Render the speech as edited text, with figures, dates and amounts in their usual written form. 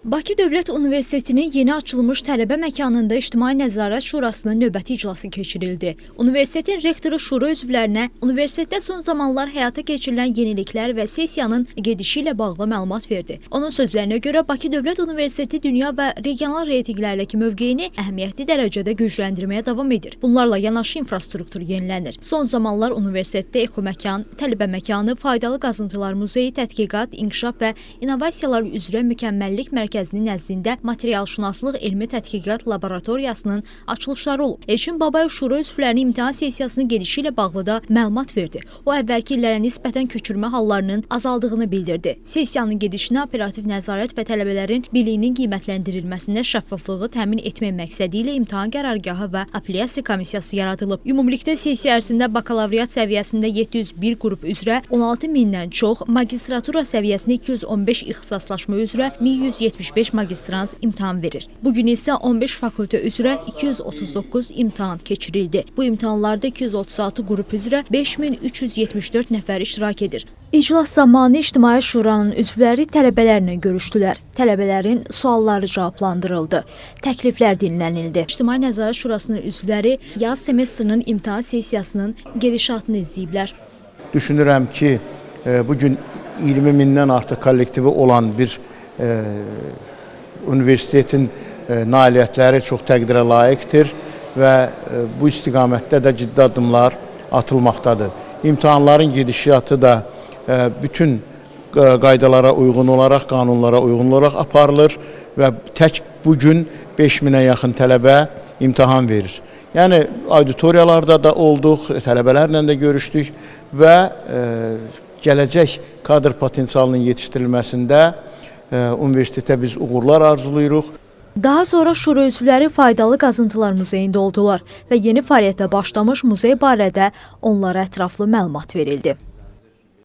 Bakı Dövlət Universitetinin yeni açılmış tələbə məkanında İctimai Nəzarət Şurasının növbəti iclası keçirildi. Universitetin rektoru şura üzvlərinə universitetdə son zamanlar həyata keçirilən yeniliklər və sessiyanın gedişi ilə bağlı məlumat verdi. Onun sözlərinə görə Bakı Dövlət Universiteti dünya və regional reytinqlərdəki mövqeyini əhəmiyyətli dərəcədə gücləndirməyə davam edir. Bunlarla yanaşı infrastruktur yenilənir. Son zamanlar universitetdə ekoməkan, tələbə məkanı, faydalı qazıntılar muzeyi, tədqiqat, inkişaf və innovasiyalar üzrə mükəmməllik mərkəzinin nəzdində materialşünaslıq elmi tədqiqat laboratoriyasının açılışları olub. Elçin Babayev şura üzvlərinin imtahan sessiyasının gedişi ilə bağlı da məlumat verdi. O, əvvəlki illərə nisbətən köçürmə hallarının azaldığını bildirdi. Sessiyanın gedişinə operativ nəzarət və tələbələrin biliyinin qiymətləndirilməsində şəffaflığı təmin etmək məqsədi ilə imtahan qərargahı və apellyasiya komissiyası yaradılıb. Ümumilikdə sessiya ərzində bakalavriat səviyyəsində 701 qrup üzrə 16 mindən çox, magistratura səviyyəsində 215 ixtisaslaşma üzrə 1175 magistrant imtahan verir. Bugün isə 15 fakültə üzrə 239 imtahan keçirildi. Bu imtahanlarda 236 qrup üzrə 5374 nəfər iştirak edir. İclas zamanı İctimai Şuranın üzvləri tələbələrlə görüşdülər. Tələbələrin sualları cavablandırıldı. Təkliflər dinlənildi. İctimai Nəzarət Şurasının üzvləri yaz semestrinin imtahan sessiyasının gedişatını izləyiblər. Düşünürəm ki, bugün 20 mindən artıq kollektivi olan bir universitetin nailiyyətləri çox təqdirə layiqdir və bu istiqamətdə də ciddi addımlar atılmaqdadır. İmtahanların gedişatı da bütün qaydalara uyğun olaraq, qanunlara uyğun olaraq aparılır və tək bugün 5000-ə yaxın tələbə imtahan verir. Yəni, auditoriyalarda da olduq, tələbələrlə də görüşdük və gələcək kadr potensialının yetişdirilməsində universitetə biz uğurlar arzuluyuruq. Daha sonra şura üzvləri faydalı qazıntılar muzeyində oldular və yeni fəaliyyətə başlamış muzey barədə onlara ətraflı məlumat verildi.